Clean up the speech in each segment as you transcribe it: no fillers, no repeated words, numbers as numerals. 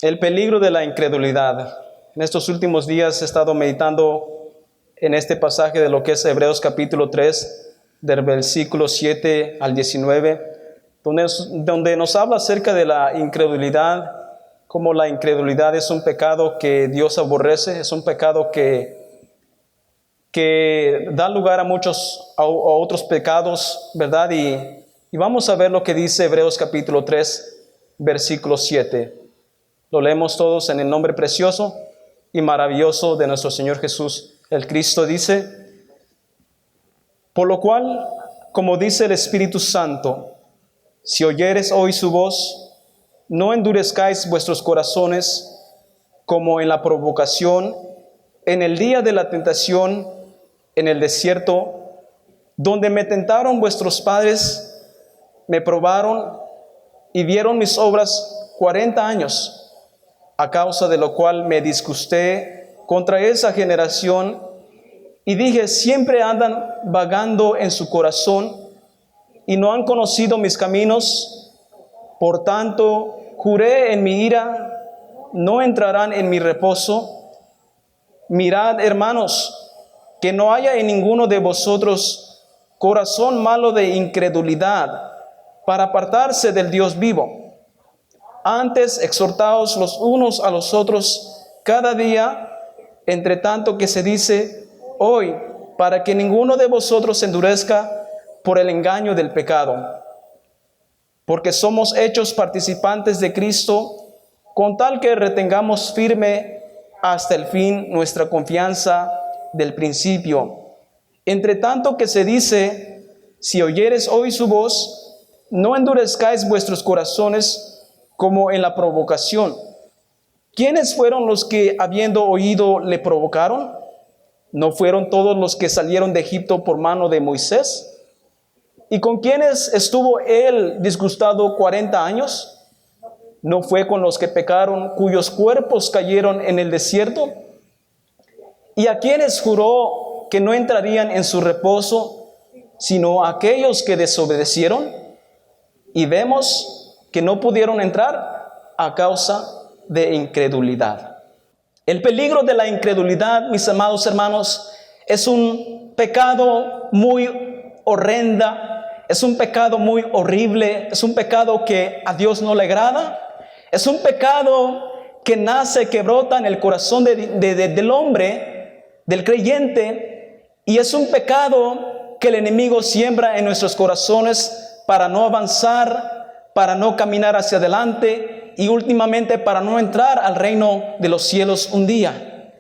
El peligro de la incredulidad. En estos últimos días he estado meditando en este pasaje de lo que es Hebreos capítulo 3, del versículo 7 al 19, donde nos habla acerca de la incredulidad, como la incredulidad es un pecado que Dios aborrece, es un pecado que da lugar a otros pecados, ¿verdad? Y vamos a ver lo que dice Hebreos capítulo 3, versículo 7. Lo leemos todos en el nombre precioso y maravilloso de nuestro Señor Jesús. El Cristo dice: por lo cual, como dice el Espíritu Santo, si oyeres hoy su voz, no endurezcáis vuestros corazones como en la provocación, en el día de la tentación, en el desierto, donde me tentaron vuestros padres, me probaron y vieron mis obras 40 años. A causa de lo cual me disgusté contra esa generación y dije: siempre andan vagando en su corazón y no han conocido mis caminos. Por tanto, juré en mi ira: no entrarán en mi reposo. Mirad, hermanos, que no haya en ninguno de vosotros corazón malo de incredulidad para apartarse del Dios vivo. Antes, exhortaos los unos a los otros cada día, entre tanto que se dice hoy, para que ninguno de vosotros se endurezca por el engaño del pecado. Porque somos hechos participantes de Cristo, con tal que retengamos firme hasta el fin nuestra confianza del principio. Entre tanto que se dice: si oyeres hoy su voz, no endurezcáis vuestros corazones como en la provocación. ¿Quiénes fueron los que, habiendo oído, le provocaron? ¿No fueron todos los que salieron de Egipto por mano de Moisés? ¿Y con quiénes estuvo él disgustado 40 años? ¿No fue con los que pecaron, cuyos cuerpos cayeron en el desierto? ¿Y a quienes juró que no entrarían en su reposo, sino a aquellos que desobedecieron? Y vemos que no pudieron entrar a causa de incredulidad. El peligro de la incredulidad, mis amados hermanos, es un pecado muy horrenda, es un pecado muy horrible, es un pecado que a Dios no le agrada, es un pecado que nace, que brota en el corazón del hombre, del creyente, y es un pecado que el enemigo siembra en nuestros corazones para no avanzar, para no caminar hacia adelante y últimamente para no entrar al reino de los cielos un día.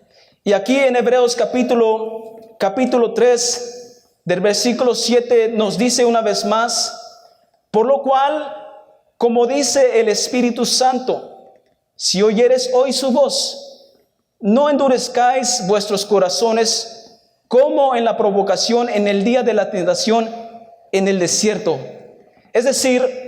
Y aquí en Hebreos capítulo 3, del versículo 7, nos dice una vez más: por lo cual, como dice el Espíritu Santo, si oyeres hoy su voz, no endurezcáis vuestros corazones como en la provocación, en el día de la tentación, en el desierto. Es decir,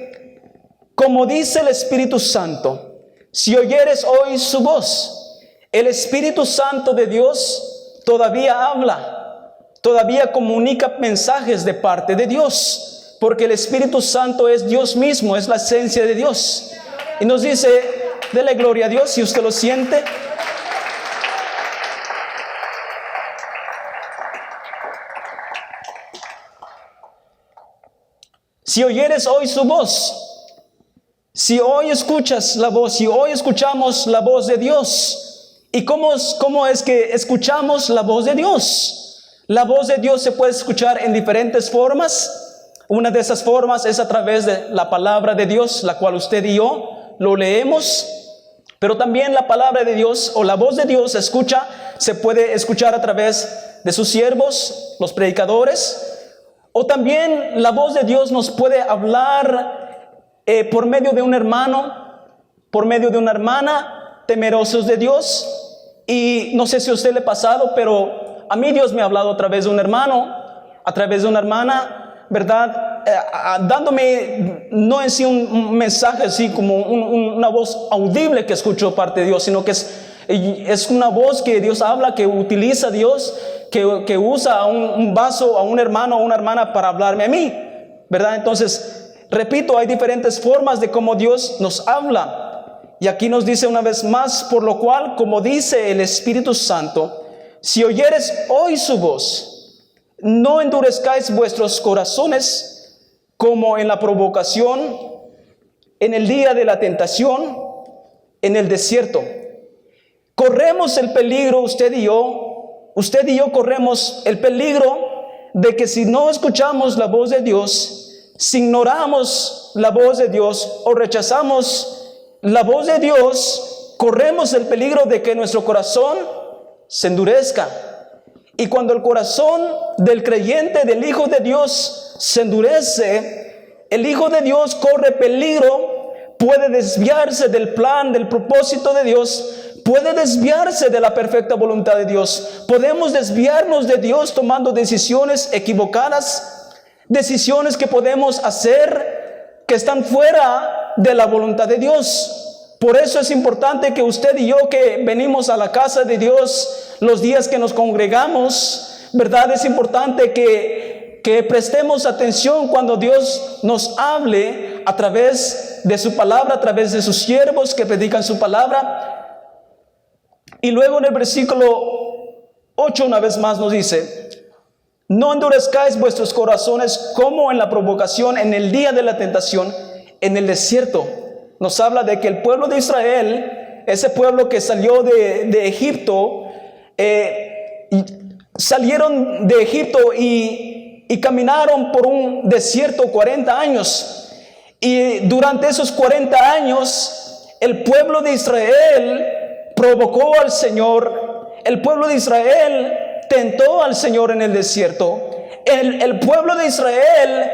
como dice el Espíritu Santo, si oyeres hoy su voz, el Espíritu Santo de Dios todavía habla, todavía comunica mensajes de parte de Dios, porque el Espíritu Santo es Dios mismo, es la esencia de Dios. Y nos dice: dele gloria a Dios si usted lo siente. Si oyeres hoy su voz, si hoy escuchas la voz, si hoy escuchamos la voz de Dios. ¿Y cómo es que escuchamos la voz de Dios? La voz de Dios se puede escuchar en diferentes formas. Una de esas formas es a través de la palabra de Dios, la cual usted y yo lo leemos. Pero también la palabra de Dios o la voz de Dios se puede escuchar a través de sus siervos, los predicadores. O también la voz de Dios nos puede hablar por medio de un hermano, por medio de una hermana, temerosos de Dios. Y no sé si a usted le ha pasado, pero a mí Dios me ha hablado a través de un hermano, a través de una hermana, ¿verdad? Dándome no en sí un mensaje así como una voz audible que escucho parte de Dios, sino que es una voz que Dios habla, que utiliza Dios, que usa un vaso, a un hermano o una hermana para hablarme a mí, ¿verdad? Entonces, repito, hay diferentes formas de cómo Dios nos habla. Y aquí nos dice una vez más, por lo cual, como dice el Espíritu Santo, si oyeres hoy su voz, no endurezcáis vuestros corazones como en la provocación, en el día de la tentación, en el desierto. Corremos el peligro, usted y yo corremos el peligro de que si no escuchamos la voz de Dios, si ignoramos la voz de Dios o rechazamos la voz de Dios, corremos el peligro de que nuestro corazón se endurezca. Y cuando el corazón del creyente, del Hijo de Dios, se endurece, el Hijo de Dios corre peligro, puede desviarse del plan, del propósito de Dios, puede desviarse de la perfecta voluntad de Dios. Podemos desviarnos de Dios tomando decisiones equivocadas, decisiones que podemos hacer que están fuera de la voluntad de Dios. Por eso es importante que usted y yo, que venimos a la casa de Dios los días que nos congregamos, ¿verdad? Es importante que prestemos atención cuando Dios nos hable a través de su palabra, a través de sus siervos que predican su palabra. Y luego en el versículo 8 una vez más nos dice: no endurezcáis vuestros corazones como en la provocación, en el día de la tentación, en el desierto. Nos habla de que el pueblo de Israel, ese pueblo que salió de Egipto, salieron de Egipto y caminaron por un desierto 40 años. Y durante esos 40 años, el pueblo de Israel provocó al Señor. El pueblo de Israel tentó al Señor en el desierto. El pueblo de Israel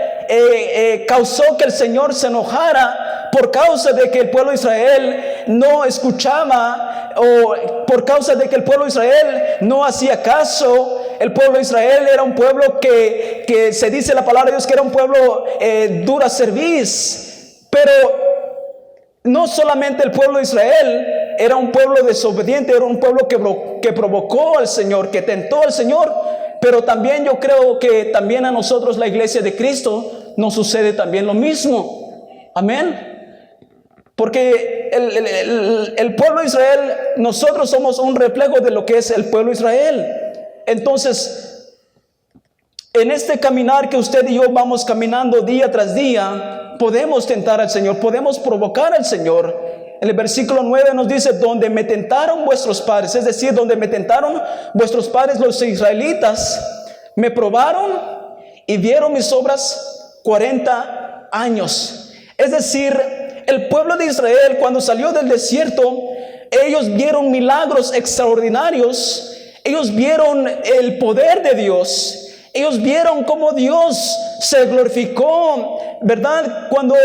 causó que el Señor se enojara por causa de que el pueblo de Israel no escuchaba, o por causa de que el pueblo de Israel no hacía caso. El pueblo de Israel era un pueblo que se dice la palabra de Dios que era un pueblo dura cerviz. Pero no solamente el pueblo de Israel era un pueblo desobediente, era un pueblo que provocó al Señor, que tentó al Señor. Pero también yo creo que también a nosotros, la iglesia de Cristo, nos sucede también lo mismo. Amén. Porque el pueblo de Israel, nosotros somos un reflejo de lo que es el pueblo de Israel. Entonces, en este caminar que usted y yo vamos caminando día tras día, podemos tentar al Señor, podemos provocar al Señor. En el versículo 9 nos dice: donde me tentaron vuestros padres, es decir, donde me tentaron vuestros padres los israelitas, me probaron y vieron mis obras 40 años. Es decir, el pueblo de Israel, cuando salió del desierto, ellos vieron milagros extraordinarios, ellos vieron el poder de Dios, ellos vieron cómo Dios se glorificó, ¿verdad? Cuando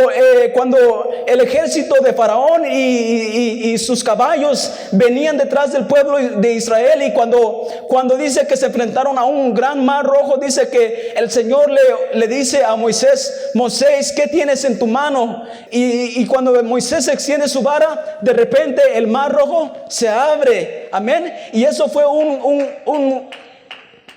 el ejército de Faraón y sus caballos venían detrás del pueblo de Israel, y cuando dice que se enfrentaron a un gran mar rojo, dice que el Señor le dice a Moisés: Moisés, ¿qué tienes en tu mano? Y cuando Moisés extiende su vara, de repente el mar rojo se abre. Amén. Y eso fue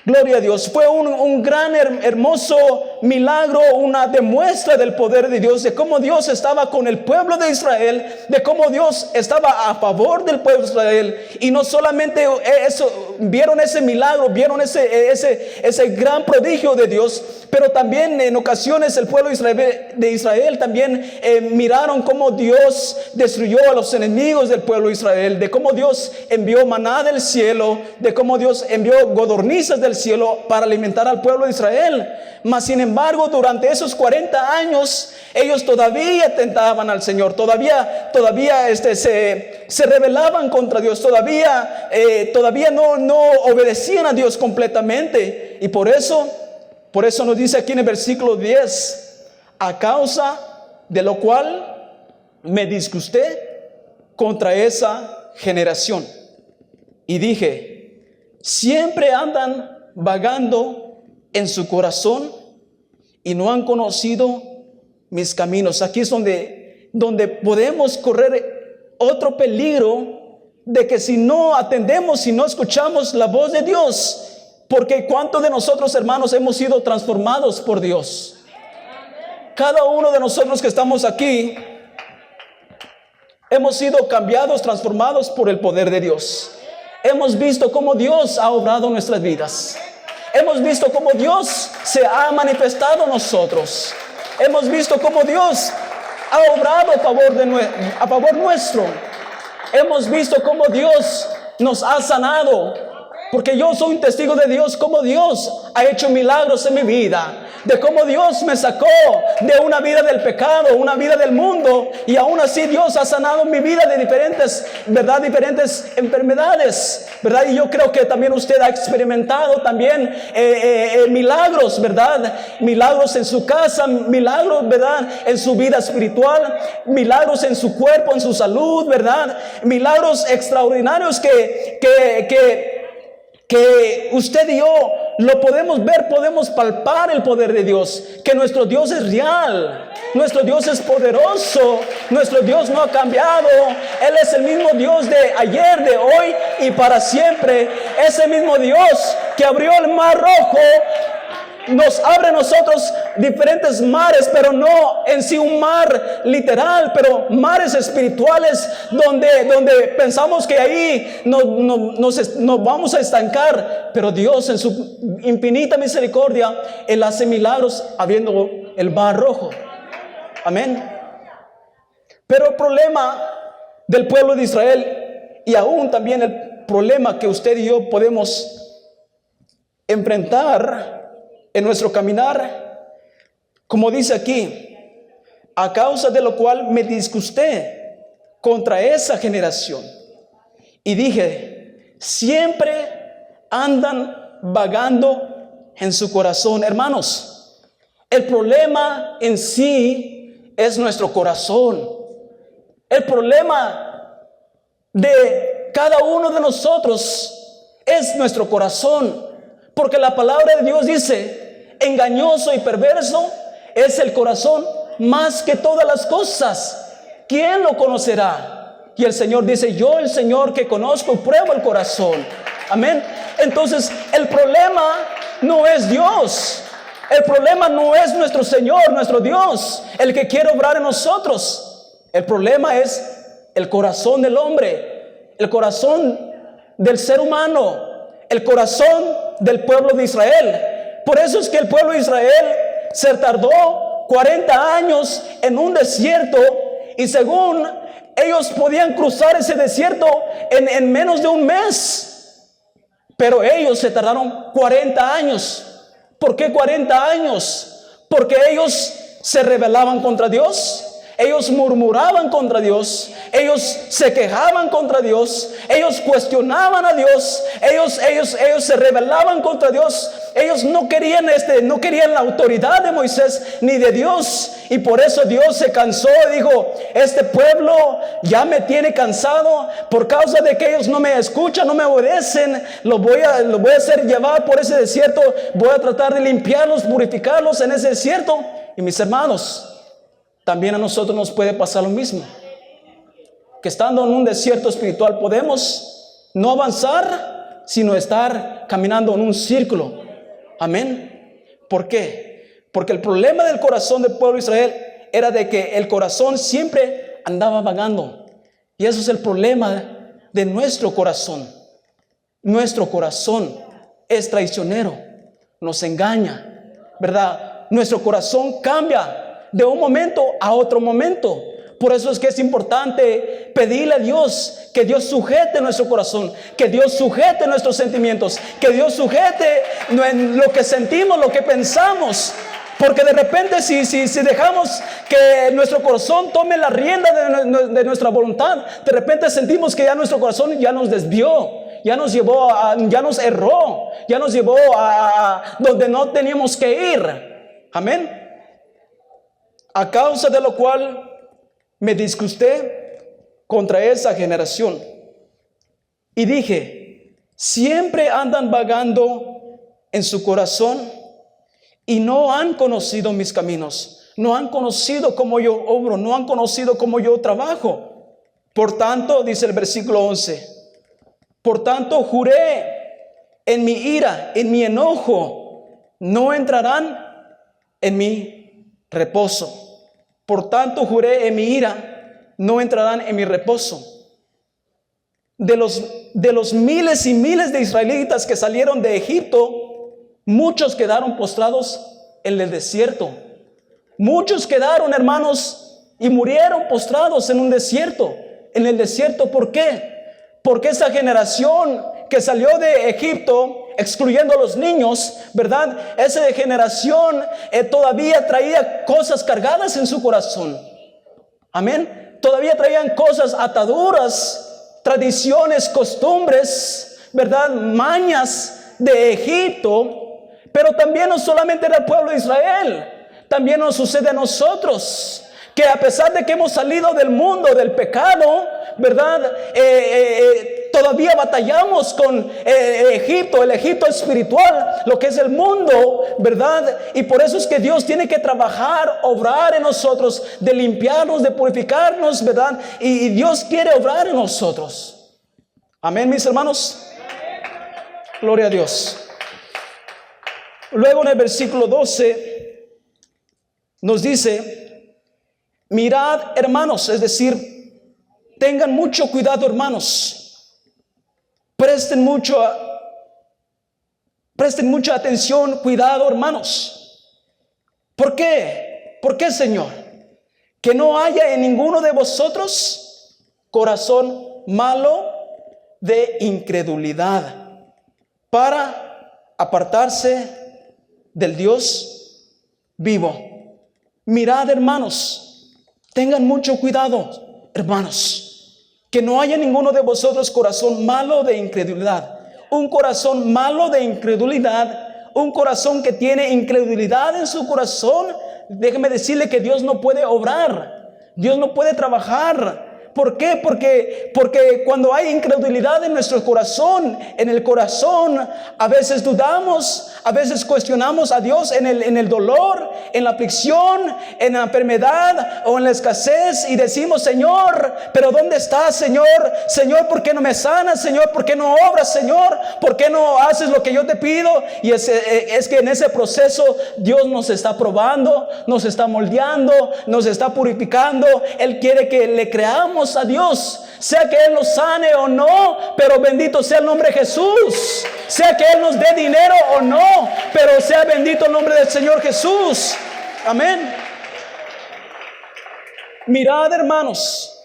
gloria a Dios, fue un gran hermoso milagro, una demuestra del poder de Dios, de cómo Dios estaba con el pueblo de Israel, de cómo Dios estaba a favor del pueblo de Israel. Y no solamente eso, vieron ese milagro, vieron ese gran prodigio de Dios, pero también en ocasiones el pueblo de Israel también miraron cómo Dios destruyó a los enemigos del pueblo de Israel, de cómo Dios envió maná del cielo, de cómo Dios envió codornices del cielo para alimentar al pueblo de Israel. Mas sin embargo, durante esos 40 años ellos todavía tentaban al Señor, todavía se rebelaban contra Dios, todavía no obedecían a Dios completamente. Y por eso nos dice aquí en el versículo 10: a causa de lo cual me disgusté contra esa generación y dije: siempre andan vagando en su corazón y no han conocido mis caminos. Aquí es donde podemos correr otro peligro, de que si no atendemos, si no escuchamos la voz de Dios, porque ¿cuántos de nosotros, hermanos, hemos sido transformados por Dios? Cada uno de nosotros que estamos aquí Hemos sido cambiados, transformados por el poder de Dios. Hemos visto cómo Dios ha obrado en nuestras vidas. Hemos visto cómo Dios se ha manifestado en nosotros. Hemos visto cómo Dios ha obrado a favor nuestro. Hemos visto cómo Dios nos ha sanado. Porque yo soy un testigo de Dios, cómo Dios ha hecho milagros en mi vida. De cómo Dios me sacó de una vida del pecado, una vida del mundo. Y aún así Dios ha sanado mi vida de diferentes enfermedades, ¿verdad? Y yo creo que también usted ha experimentado también milagros, ¿verdad? Milagros en su casa, milagros, ¿verdad? En su vida espiritual, milagros en su cuerpo, en su salud, ¿verdad? Milagros extraordinarios que usted y yo lo podemos ver, podemos palpar el poder de Dios, que nuestro Dios es real, nuestro Dios es poderoso, nuestro Dios no ha cambiado. Él es el mismo Dios de ayer, de hoy y para siempre. Ese mismo Dios que abrió el mar rojo nos abre a nosotros diferentes mares, pero no en sí un mar literal, pero mares espirituales donde pensamos que ahí nos vamos a estancar. Pero Dios en su infinita misericordia, Él hace milagros abriendo el mar rojo. Amén. Pero el problema del pueblo de Israel, y aún también el problema que usted y yo podemos enfrentar en nuestro caminar, como dice aquí, a causa de lo cual me disgusté contra esa generación y dije, siempre andan vagando en su corazón. Hermanos, el problema en sí es nuestro corazón. El problema de cada uno de nosotros es nuestro corazón, porque la palabra de Dios dice, engañoso y perverso es el corazón más que todas las cosas. ¿Quién lo conocerá? Y el Señor dice, yo el Señor que conozco y pruebo el corazón. Amén. Entonces el problema no es Dios. El problema no es nuestro Señor, nuestro Dios, el que quiere obrar en nosotros. El problema es el corazón del hombre, el corazón del ser humano, el corazón del pueblo de Israel. Por eso es que el pueblo de Israel se tardó 40 años en un desierto, y según ellos podían cruzar ese desierto en menos de un mes, pero ellos se tardaron 40 años. ¿Por qué 40 años? Porque ellos se rebelaban contra Dios. Ellos murmuraban contra Dios, ellos se quejaban contra Dios, ellos cuestionaban a Dios, ellos se rebelaban contra Dios. Ellos no querían la autoridad de Moisés ni de Dios, y por eso Dios se cansó y dijo, este pueblo ya me tiene cansado, por causa de que ellos no me escuchan, no me obedecen, lo voy a hacer llevar por ese desierto, voy a tratar de limpiarlos, purificarlos en ese desierto. Y mis hermanos, también a nosotros nos puede pasar lo mismo, que estando en un desierto espiritual podemos no avanzar, sino estar caminando en un círculo. Amén. ¿Por qué? Porque el problema del corazón del pueblo de Israel era de que el corazón siempre andaba vagando. Y eso es el problema de nuestro corazón. Nuestro corazón es traicionero, nos engaña, ¿verdad? Nuestro corazón cambia de un momento a otro momento. Por eso es que es importante pedirle a Dios que Dios sujete nuestro corazón, que Dios sujete nuestros sentimientos, que Dios sujete lo que sentimos, lo que pensamos. Porque de repente si dejamos que nuestro corazón tome la rienda de nuestra voluntad, de repente sentimos que ya nuestro corazón ya nos desvió, ya nos llevó ya nos erró, ya nos llevó a donde no teníamos que ir. Amén. A causa de lo cual me disgusté contra esa generación y dije, siempre andan vagando en su corazón y no han conocido mis caminos, no han conocido cómo yo obro, no han conocido cómo yo trabajo. Por tanto, dice el versículo 11, por tanto juré en mi ira, en mi enojo, no entrarán en mi reposo. Por tanto juré en mi ira, no entrarán en mi reposo. De los miles y miles de israelitas que salieron de Egipto, muchos quedaron postrados en el desierto. Muchos quedaron, hermanos, y murieron postrados en un desierto. En el desierto, ¿por qué? Porque esa generación que salió de Egipto, excluyendo a los niños, ¿verdad? Esa generación todavía traía cosas cargadas en su corazón. Amén. Todavía traían cosas, ataduras, tradiciones, costumbres, ¿verdad? Mañas de Egipto. Pero también no solamente era el pueblo de Israel, también nos sucede a nosotros, que a pesar de que hemos salido del mundo del pecado, ¿verdad? Todavía batallamos con Egipto, el Egipto espiritual, lo que es el mundo, ¿verdad? Y por eso es que Dios tiene que trabajar, obrar en nosotros, de limpiarnos, de purificarnos, ¿verdad? Y Dios quiere obrar en nosotros. Amén, mis hermanos. Gloria a Dios. Luego en el versículo 12 nos dice: mirad, hermanos, es decir, tengan mucho cuidado, hermanos. Presten mucha atención, cuidado, hermanos. ¿Por qué? ¿Por qué, Señor? Que no haya en ninguno de vosotros corazón malo de incredulidad, para apartarse del Dios vivo. Mirad, hermanos, tengan mucho cuidado, hermanos, que no haya ninguno de vosotros corazón malo de incredulidad. Un corazón malo de incredulidad, un corazón que tiene incredulidad en su corazón. Déjeme decirle que Dios no puede obrar, Dios no puede trabajar. ¿Por qué? Porque cuando hay incredulidad en nuestro corazón, en el corazón, a veces dudamos, a veces cuestionamos a Dios en el dolor, en la aflicción, en la enfermedad o en la escasez, y decimos: Señor, pero ¿dónde estás, Señor? Señor, ¿por qué no me sanas? Señor, ¿por qué no obras, Señor? ¿Por qué no haces lo que yo te pido? Y es que en ese proceso Dios nos está probando, nos está moldeando, nos está purificando. Él quiere que le creamos a Dios, sea que Él nos sane o no, pero bendito sea el nombre de Jesús. Sea que Él nos dé dinero o no, pero sea bendito el nombre del Señor Jesús. Amén. Mirad, hermanos,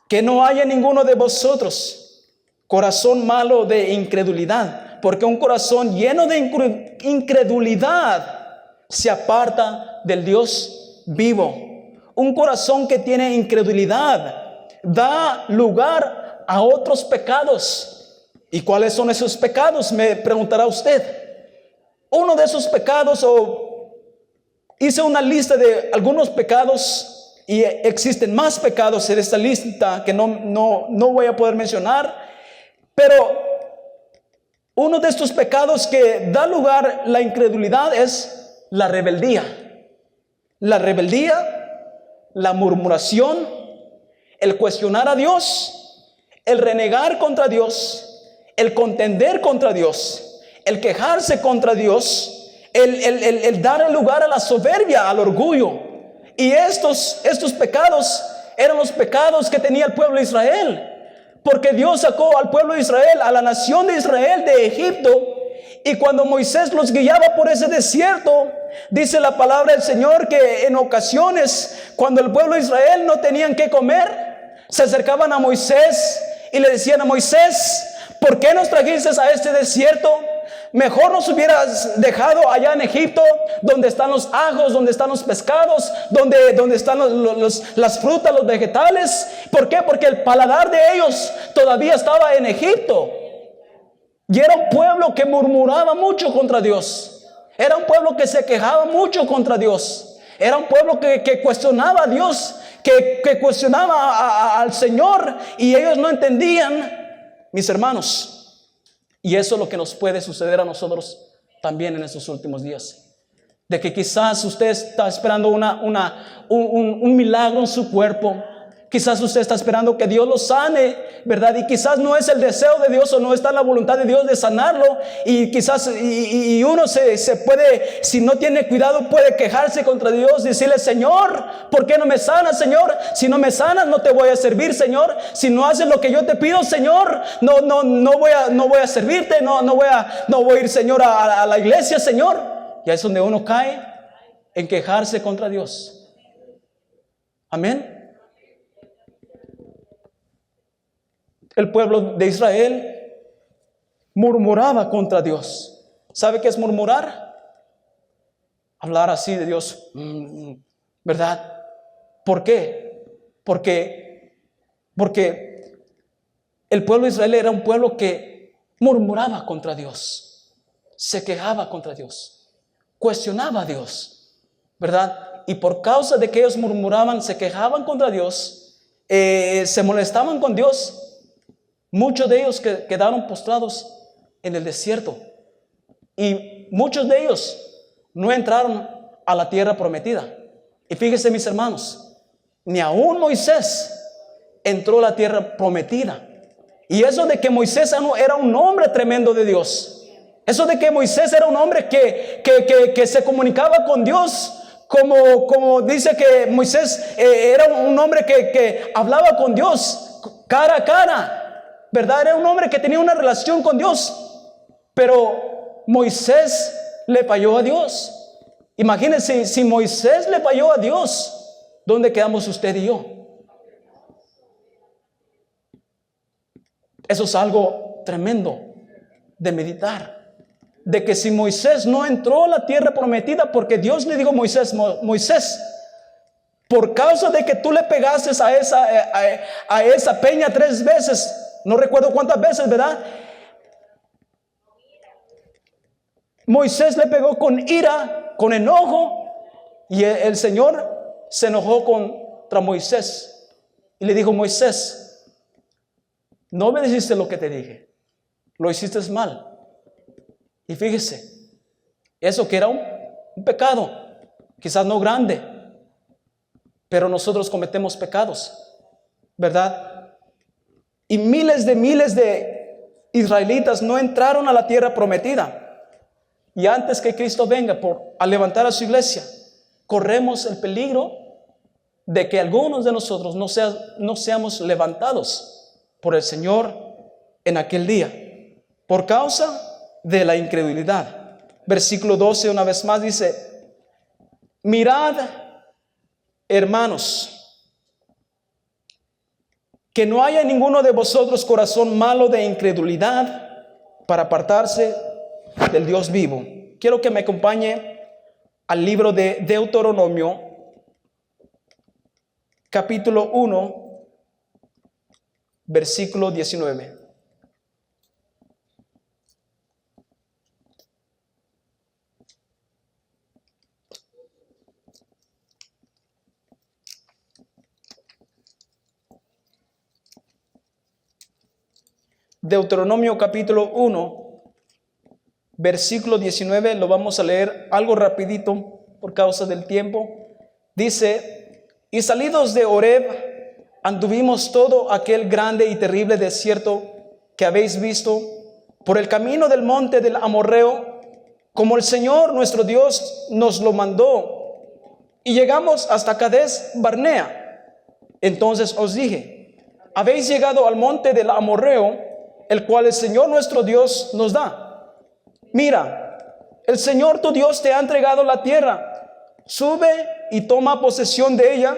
que no haya ninguno de vosotros corazón malo de incredulidad, porque un corazón lleno de incredulidad se aparta del Dios vivo. Un corazón que tiene incredulidad da lugar a otros pecados. ¿Y cuáles son esos pecados? Me preguntará usted. Uno de esos pecados, hice una lista de algunos pecados, y existen más pecados en esta lista que no voy a poder mencionar, pero uno de estos pecados que da lugar a la incredulidad es la rebeldía. La rebeldía, la murmuración, el cuestionar a Dios, el renegar contra Dios, el contender contra Dios, el quejarse contra Dios, el dar lugar a la soberbia, al orgullo. Y estos pecados eran los pecados que tenía el pueblo de Israel, porque Dios sacó al pueblo de Israel, a la nación de Israel, de Egipto. Y cuando Moisés los guiaba por ese desierto, dice la palabra del Señor que en ocasiones, cuando el pueblo de Israel no tenían que comer, se acercaban a Moisés y le decían a Moisés: ¿por qué nos trajiste a este desierto? Mejor nos hubieras dejado allá en Egipto, donde están los ajos, donde están los pescados, donde están las frutas, los vegetales. ¿Por qué? Porque el paladar de ellos todavía estaba en Egipto. Y era un pueblo que murmuraba mucho contra Dios. Era un pueblo que se quejaba mucho contra Dios. Era un pueblo que cuestionaba a Dios, que cuestionaba al Señor, y ellos no entendían, mis hermanos. Y eso es lo que nos puede suceder a nosotros también en estos últimos días. De que quizás usted está esperando un milagro en su cuerpo. Quizás usted está esperando que Dios lo sane, ¿verdad? Y quizás no es el deseo de Dios o no está la voluntad de Dios de sanarlo. Y quizás y uno se puede, si no tiene cuidado, puede quejarse contra Dios y decirle: Señor, ¿por qué no me sanas, Señor? Si no me sanas, no te voy a servir, Señor. Si no haces lo que yo te pido, Señor, no voy a servirte, no voy a ir, Señor, a la iglesia, Señor. Y ahí es donde uno cae en quejarse contra Dios. Amén. El pueblo de Israel murmuraba contra Dios. ¿Sabe qué es murmurar? Hablar así de Dios, ¿verdad? ¿Por qué? Porque el pueblo de Israel era un pueblo que murmuraba contra Dios, se quejaba contra Dios, cuestionaba a Dios, ¿verdad? Y por causa de que ellos murmuraban, se quejaban contra Dios, se molestaban con Dios, muchos de ellos quedaron postrados en el desierto. Y muchos de ellos no entraron a la tierra prometida. Y fíjense, mis hermanos, ni aún Moisés entró a la tierra prometida. Y eso de que Moisés era un hombre tremendo de Dios. Eso de que Moisés era un hombre que se comunicaba con Dios. Como dice que Moisés era un hombre que hablaba con Dios cara a cara, ¿verdad? Era un hombre que tenía una relación con Dios. Pero Moisés le falló a Dios. Imagínense, si Moisés le falló a Dios, ¿dónde quedamos usted y yo? Eso es algo tremendo de meditar. De que si Moisés no entró a la tierra prometida, porque Dios le dijo a Moisés: Moisés, por causa de que tú le pegaste a esa peña 3 veces, no recuerdo cuántas veces, ¿verdad? Moisés le pegó con ira, con enojo, y el Señor se enojó contra Moisés y le dijo: Moisés, no obedeciste lo que te dije, lo hiciste mal. Y fíjese, eso que era un pecado, quizás no grande, pero nosotros cometemos pecados, ¿verdad? Y miles de israelitas no entraron a la tierra prometida. Y antes que Cristo venga a levantar a su iglesia, corremos el peligro de que algunos de nosotros no seamos levantados por el Señor en aquel día, por causa de la incredulidad. Versículo 12 una vez más dice: mirad, hermanos, que no haya en ninguno de vosotros corazón malo de incredulidad para apartarse del Dios vivo. Quiero que me acompañe al libro de Deuteronomio, capítulo 1, versículo 19. Deuteronomio capítulo 1, versículo 19, lo vamos a leer algo rapidito por causa del tiempo. Dice: y salidos de Horeb, anduvimos todo aquel grande y terrible desierto que habéis visto, por el camino del monte del Amorreo, como el Señor nuestro Dios nos lo mandó, y llegamos hasta Cades Barnea. Entonces os dije: habéis llegado al monte del Amorreo, el cual el Señor nuestro Dios nos da. Mira, el Señor tu Dios te ha entregado la tierra. Sube y toma posesión de ella,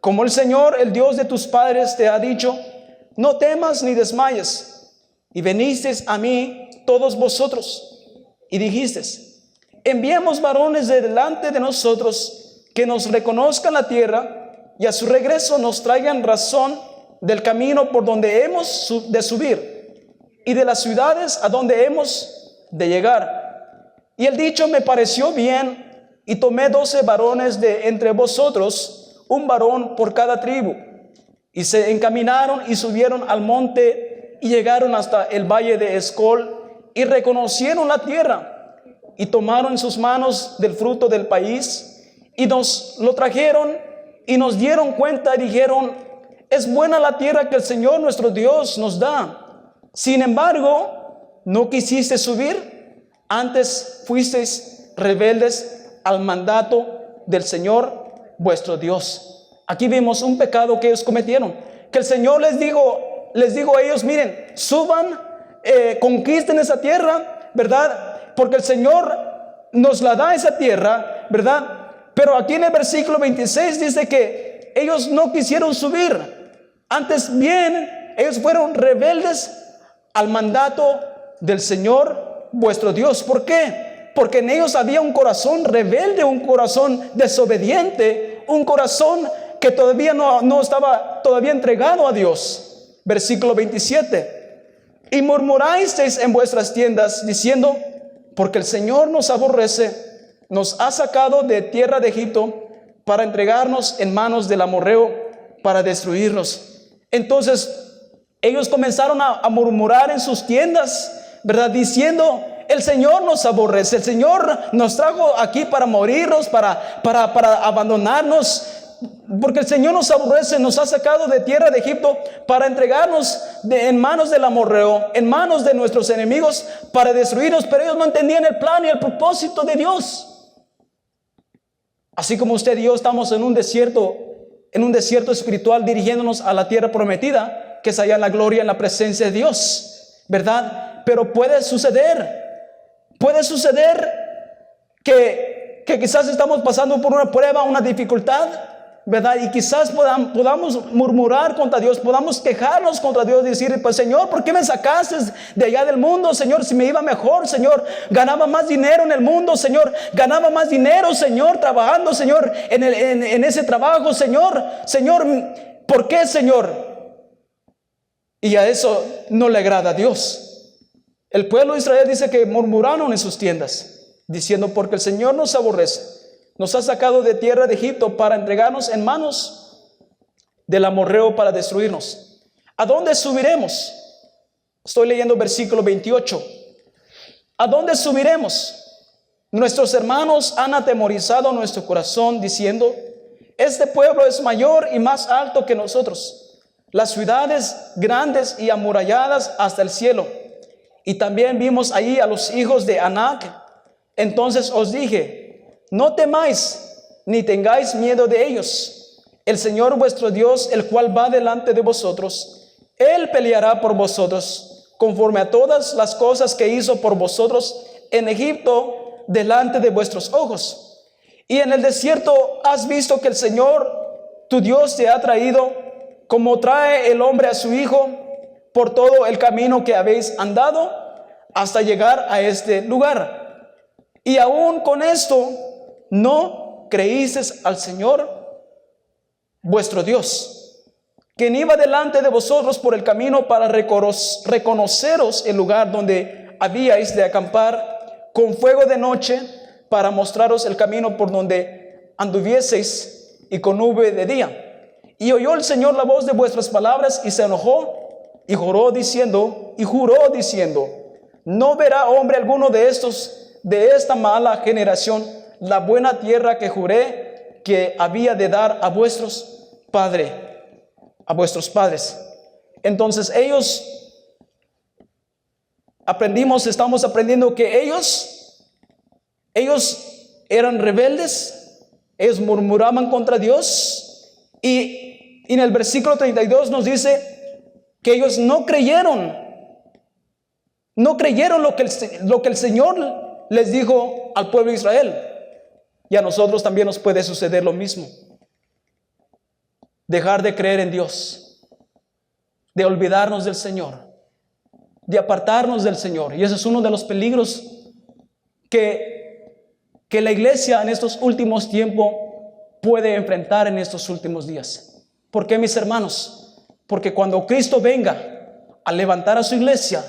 como el Señor, el Dios de tus padres, te ha dicho. No temas ni desmayes. Y venisteis a mí todos vosotros, y dijisteis: enviemos varones de delante de nosotros, que nos reconozcan la tierra, y a su regreso nos traigan razón del camino por donde hemos de subir, y de las ciudades a donde hemos de llegar. Y el dicho me pareció bien, y tomé 12 varones de entre vosotros, un varón por cada tribu. Y se encaminaron y subieron al monte, y llegaron hasta el valle de Escol, y reconocieron la tierra, y tomaron en sus manos del fruto del país, y nos lo trajeron, y nos dieron cuenta, y dijeron: Es buena la tierra que el Señor nuestro Dios nos da. Sin embargo, no quisiste subir, antes fuisteis rebeldes al mandato del Señor vuestro Dios. Aquí vemos un pecado que ellos cometieron, que el Señor les dijo a ellos: miren, suban, conquisten esa tierra, ¿verdad? Porque el Señor nos la da esa tierra, ¿verdad? Pero aquí en el versículo 26 dice que ellos no quisieron subir. Antes bien, ellos fueron rebeldes al mandato del Señor vuestro Dios. ¿Por qué? Porque en ellos había un corazón rebelde, un corazón desobediente, un corazón que todavía no estaba todavía entregado a Dios. Versículo 27. Y murmurasteis en vuestras tiendas diciendo: porque el Señor nos aborrece, nos ha sacado de tierra de Egipto para entregarnos en manos del amorreo para destruirnos. Entonces ellos comenzaron a murmurar en sus tiendas, ¿verdad? Diciendo: el Señor nos aborrece, el Señor nos trajo aquí para morirnos, para abandonarnos, porque el Señor nos aborrece, nos ha sacado de tierra de Egipto para entregarnos en manos del amorreo, en manos de nuestros enemigos, para destruirnos. Pero ellos no entendían el plan y el propósito de Dios. Así como usted y yo estamos en un desierto espiritual, dirigiéndonos a la tierra prometida, que es allá en la gloria, en la presencia de Dios, ¿verdad? Pero puede suceder que quizás estamos pasando por una prueba, una dificultad, ¿verdad? Y quizás podamos murmurar contra Dios, podamos quejarnos contra Dios y decir: pues Señor, ¿por qué me sacaste de allá del mundo? Señor, si me iba mejor, Señor, ganaba más dinero en el mundo, Señor, ganaba más dinero, Señor, trabajando, Señor, en ese trabajo, Señor, ¿por qué, Señor? Y a eso no le agrada a Dios. El pueblo de Israel dice que murmuraron en sus tiendas, diciendo: porque el Señor nos aborrece, nos ha sacado de tierra de Egipto para entregarnos en manos del amorreo para destruirnos. ¿A dónde subiremos? Estoy leyendo versículo 28. ¿A dónde subiremos? Nuestros hermanos han atemorizado nuestro corazón diciendo: este pueblo es mayor y más alto que nosotros, las ciudades grandes y amuralladas hasta el cielo. Y también vimos ahí a los hijos de Anac. Entonces os dije: no temáis ni tengáis miedo de ellos. El Señor vuestro Dios, el cual va delante de vosotros, Él peleará por vosotros, conforme a todas las cosas que hizo por vosotros en Egipto, delante de vuestros ojos. Y en el desierto has visto que el Señor tu Dios te ha traído, como trae el hombre a su hijo, por todo el camino que habéis andado hasta llegar a este lugar. Y aún con esto no creísteis al Señor vuestro Dios, quien iba delante de vosotros por el camino para reconoceros el lugar donde habíais de acampar, con fuego de noche, para mostraros el camino por donde anduvieseis, y con nube de día. Y oyó el Señor la voz de vuestras palabras y se enojó y juró diciendo: no verá hombre alguno de esta mala generación la buena tierra que juré que había de dar a vuestros padres. Entonces estamos aprendiendo que ellos eran rebeldes, ellos murmuraban contra Dios, y en el versículo 32 nos dice que ellos no creyeron lo que el Señor les dijo al pueblo de Israel. Y a nosotros también nos puede suceder lo mismo. Dejar de creer en Dios, de olvidarnos del Señor, de apartarnos del Señor. Y ese es uno de los peligros que la iglesia en estos últimos tiempos puede enfrentar en estos últimos días. ¿Por qué, mis hermanos? Porque cuando Cristo venga a levantar a su iglesia,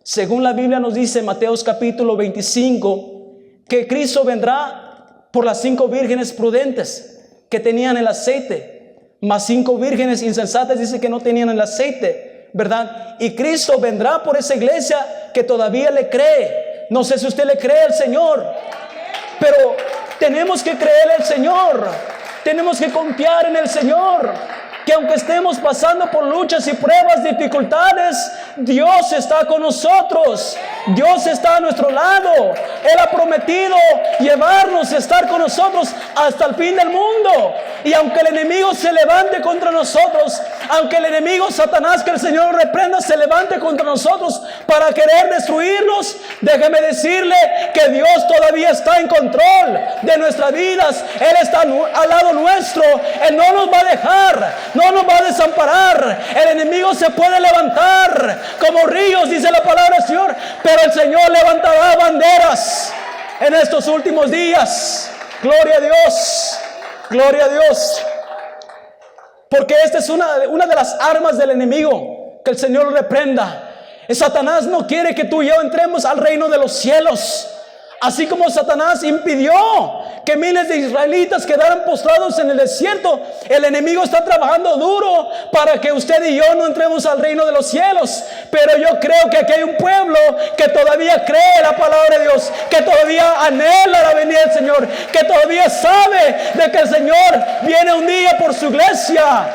según la Biblia nos dice en Mateo capítulo 25, que Cristo vendrá por las 5 vírgenes prudentes que tenían el aceite, más 5 vírgenes insensatas dice que no tenían el aceite, ¿verdad? Y Cristo vendrá por esa iglesia que todavía le cree. No sé si usted le cree al Señor, pero tenemos que creer al Señor, tenemos que confiar en el Señor. que aunque estemos pasando por luchas y pruebas, dificultades, Dios está con nosotros. Dios está a nuestro lado. Él ha prometido llevarnos, estar con nosotros hasta el fin del mundo. Y aunque el enemigo se levante contra nosotros, aunque el enemigo Satanás, que el Señor reprenda, se levante contra nosotros para querer destruirnos, déjeme decirle que Dios todavía está en control de nuestras vidas. Él está al lado nuestro. Él no nos va a dejar, no nos va a desamparar. El enemigo se puede levantar como ríos, dice la palabra del Señor, pero el Señor levantará banderas en estos últimos días. Gloria a Dios, gloria a Dios. Porque esta es una de las armas del enemigo, que el Señor reprenda. Satanás no quiere que tú y yo entremos al reino de los cielos. Así como Satanás impidió que miles de israelitas quedaran postrados en el desierto, el enemigo está trabajando duro para que usted y yo no entremos al reino de los cielos. Pero yo creo que aquí hay un pueblo que todavía cree la palabra de Dios, que todavía anhela la venida del Señor, que todavía sabe de que el Señor viene un día por su iglesia.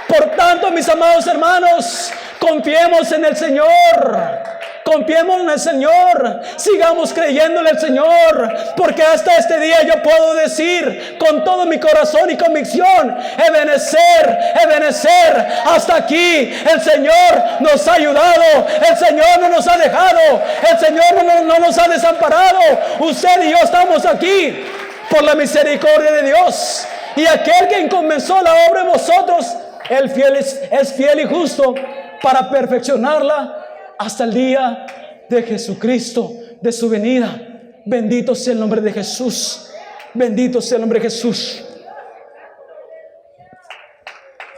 Por tanto, mis amados hermanos, confiemos en el Señor. Confiemos en el Señor, sigamos creyéndole al Señor, porque hasta este día yo puedo decir con todo mi corazón y convicción: Ebenezer, Ebenezer, hasta aquí el Señor nos ha ayudado, el Señor no nos ha dejado, el Señor no nos ha desamparado. Usted y yo estamos aquí por la misericordia de Dios, y aquel que comenzó la obra en vosotros, el fiel es fiel y justo para perfeccionarla hasta el día de Jesucristo, de su venida. Bendito sea el nombre de Jesús. Bendito sea el nombre de Jesús.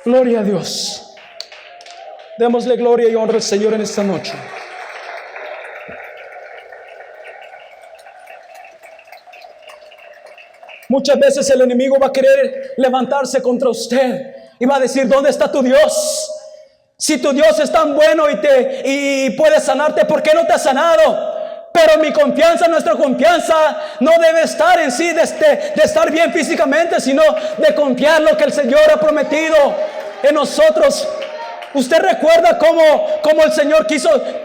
Gloria a Dios. Démosle gloria y honra al Señor en esta noche. Muchas veces el enemigo va a querer levantarse contra usted y va a decir: ¿dónde está tu Dios? Si tu Dios es tan bueno y puede sanarte, ¿por qué no te ha sanado? Pero mi confianza, nuestra confianza no debe estar en sí de estar bien físicamente, sino de confiar lo que el Señor ha prometido en nosotros. Usted recuerda cómo el Señor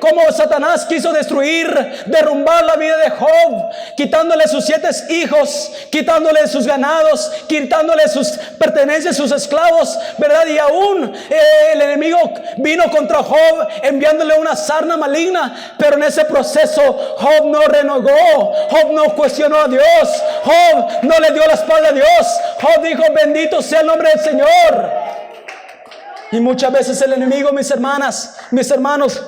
cómo Satanás quiso derrumbar la vida de Job, quitándole sus 7 hijos, quitándole sus ganados, quitándole sus pertenencias, sus esclavos, ¿verdad? Y aún el enemigo vino contra Job enviándole una sarna maligna, pero en ese proceso Job no renegó, Job no cuestionó a Dios, Job no le dio la espalda a Dios. Job dijo: bendito sea el nombre del Señor. Y muchas veces el enemigo, mis hermanas, mis hermanos,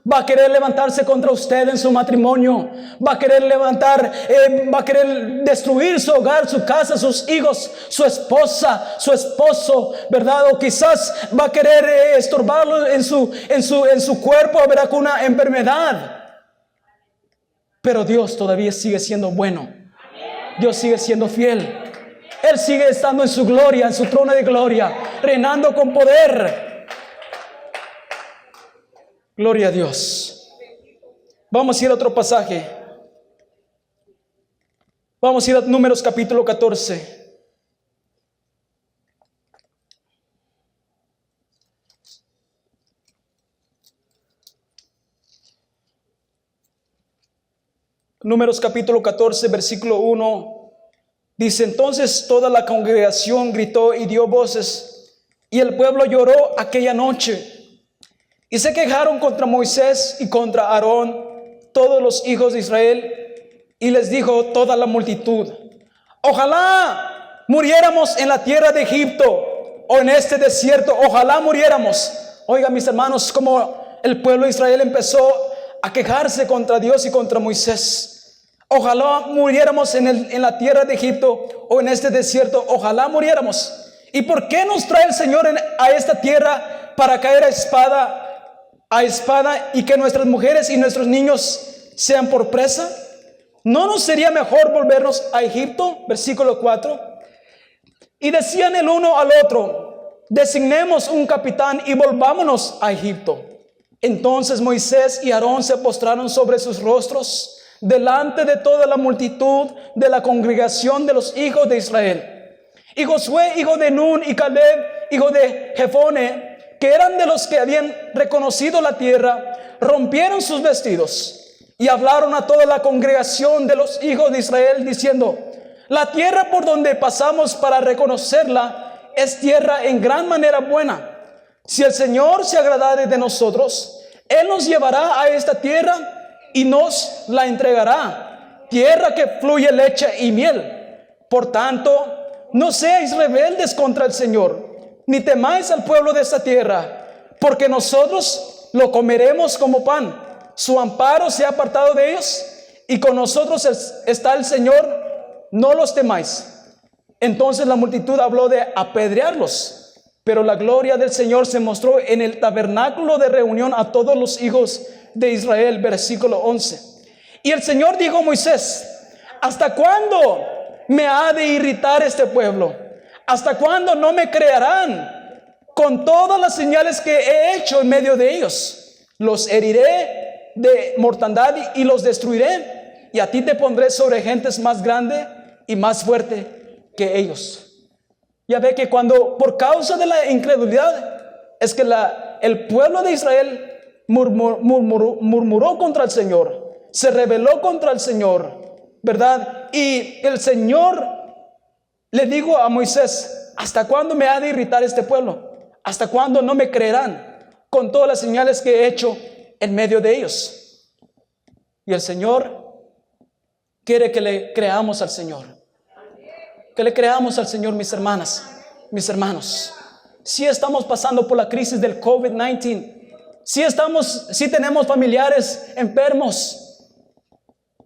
va a querer levantarse contra usted en su matrimonio. Va a querer va a querer destruir su hogar, su casa, sus hijos, su esposa, su esposo, ¿verdad? O quizás va a querer estorbarlo en su cuerpo, ¿verdad? Con una enfermedad. Pero Dios todavía sigue siendo bueno. Dios sigue siendo fiel. Él sigue estando en su gloria, en su trono de gloria, reinando con poder. Gloria a Dios. Vamos a ir a otro pasaje. Vamos a ir a Números capítulo 14. Números capítulo 14, versículo 1. Dice: entonces toda la congregación gritó y dio voces, y el pueblo lloró aquella noche. Y se quejaron contra Moisés y contra Aarón todos los hijos de Israel. Y les dijo toda la multitud: ojalá muriéramos en la tierra de Egipto o en este desierto. Ojalá muriéramos. Oiga, mis hermanos, como el pueblo de Israel empezó a quejarse contra Dios y contra Moisés. Ojalá muriéramos en la tierra de Egipto o en este desierto. Ojalá muriéramos. ¿Y por qué nos trae el Señor a esta tierra para caer a espada y que nuestras mujeres y nuestros niños sean por presa? ¿No nos sería mejor volvernos a Egipto? Versículo 4. Y decían el uno al otro: designemos un capitán y volvámonos a Egipto. Entonces Moisés y Aarón se postraron sobre sus rostros delante de toda la multitud de la congregación de los hijos de Israel. Y Josué, hijo de Nun, y Caleb, hijo de Jefone, que eran de los que habían reconocido la tierra, rompieron sus vestidos y hablaron a toda la congregación de los hijos de Israel, diciendo: la tierra por donde pasamos para reconocerla es tierra en gran manera buena. Si el Señor se agradare de nosotros, Él nos llevará a esta tierra y nos la entregará, tierra que fluye leche y miel. Por tanto, no seáis rebeldes contra el Señor, ni temáis al pueblo de esta tierra, porque nosotros lo comeremos como pan. Su amparo se ha apartado de ellos, y con nosotros está el Señor, no los temáis. Entonces la multitud habló de apedrearlos, pero la gloria del Señor se mostró en el tabernáculo de reunión a todos los hijos de Israel. Versículo 11. Y el Señor dijo a Moisés: ¿hasta cuándo me ha de irritar este pueblo? ¿Hasta cuándo no me creerán con todas las señales que he hecho en medio de ellos? Los heriré de mortandad y los destruiré, y a ti te pondré sobre gentes más grandes y más fuertes que ellos. Ya ve que cuando por causa de la incredulidad es que el pueblo de Israel murmuró contra el Señor, se rebeló contra el Señor, ¿verdad? Y el Señor le dijo a Moisés: ¿hasta cuándo me ha de irritar este pueblo? ¿Hasta cuándo no me creerán con todas las señales que he hecho en medio de ellos? Y el Señor quiere que le creamos al Señor. Que le creamos al Señor, mis hermanas, mis hermanos. Si estamos pasando por la crisis del COVID-19, si tenemos familiares enfermos,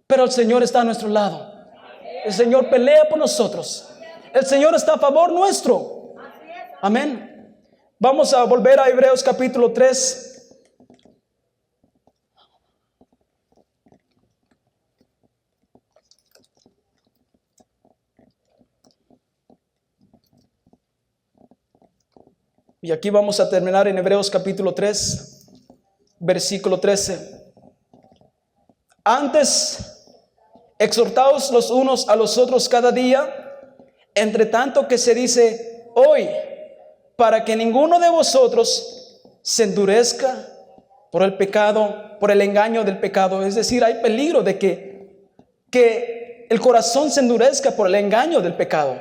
pero el Señor está a nuestro lado. El Señor pelea por nosotros. El Señor está a favor nuestro. Amén. Vamos a volver a Hebreos capítulo 3. Y aquí vamos a terminar en Hebreos capítulo 3, versículo 13. Antes, exhortaos los unos a los otros cada día, entre tanto que se dice hoy, para que ninguno de vosotros se endurezca por el pecado, por el engaño del pecado. Es decir, hay peligro de que el corazón se endurezca por el engaño del pecado.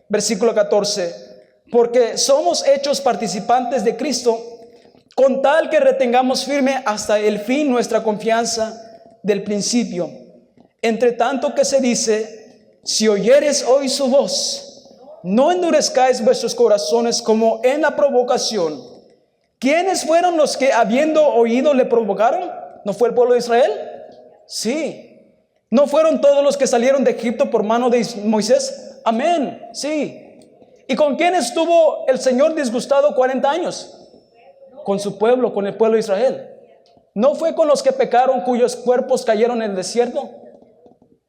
Versículo 14. Porque somos hechos participantes de Cristo, con tal que retengamos firme hasta el fin nuestra confianza del principio. Entre tanto que se dice: si oyeres hoy su voz, no endurezcáis vuestros corazones como en la provocación. ¿Quiénes fueron los que habiendo oído le provocaron? ¿No fue el pueblo de Israel? Sí. ¿No fueron todos los que salieron de Egipto por mano de Moisés? Amén. Sí. ¿Y con quién estuvo el Señor disgustado 40 años? Con su pueblo, con el pueblo de Israel. ¿No fue con los que pecaron, cuyos cuerpos cayeron en el desierto?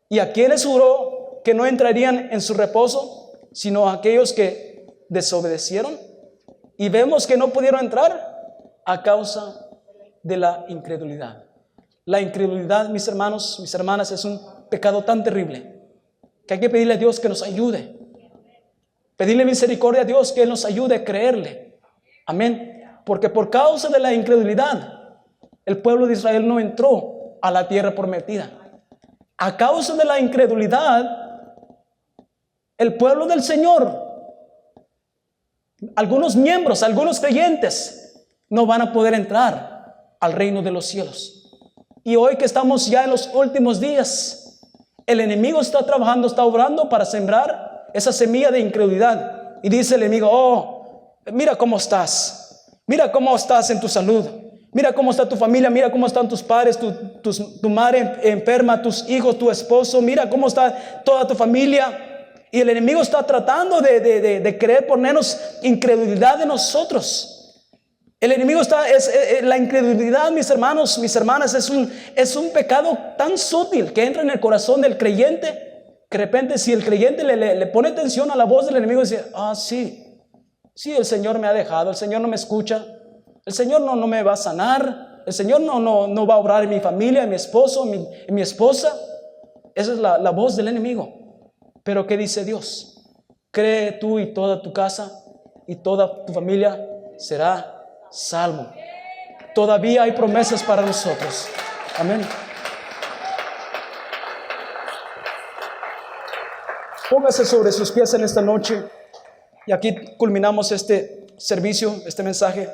¿Y a quiénes juró que no entrarían en su reposo, sino a aquellos que desobedecieron? Y vemos que no pudieron entrar a causa de la incredulidad. La incredulidad, mis hermanos, mis hermanas, es un pecado tan terrible que hay que pedirle a Dios que nos ayude. Pedirle misericordia a Dios, que Él nos ayude a creerle. Amén. Porque por causa de la incredulidad, el pueblo de Israel no entró a la tierra prometida. A causa de la incredulidad, el pueblo del Señor, algunos miembros, algunos creyentes, no van a poder entrar al reino de los cielos. Y hoy que estamos ya en los últimos días, el enemigo está trabajando, está obrando para sembrar esa semilla de incredulidad. Y dice el enemigo: oh, mira cómo estás en tu salud, mira cómo está tu familia, mira cómo están tus padres, tu madre enferma, tus hijos, tu esposo, mira cómo está toda tu familia. Y el enemigo está tratando de querer ponernos incredulidad en nosotros. El enemigo la incredulidad, mis hermanos, mis hermanas, es un pecado tan sutil que entra en el corazón del creyente, que de repente, si el creyente le pone atención a la voz del enemigo, dice: sí, el Señor me ha dejado, el Señor no me escucha, el Señor no me va a sanar, el Señor no va a obrar en mi familia, en mi esposo, en mi esposa. Esa es la voz del enemigo. Pero ¿qué dice Dios? Cree tú y toda tu casa y toda tu familia será salvo. Todavía hay promesas para nosotros. Amén. Póngase sobre sus pies en esta noche. Y aquí culminamos este servicio, este mensaje.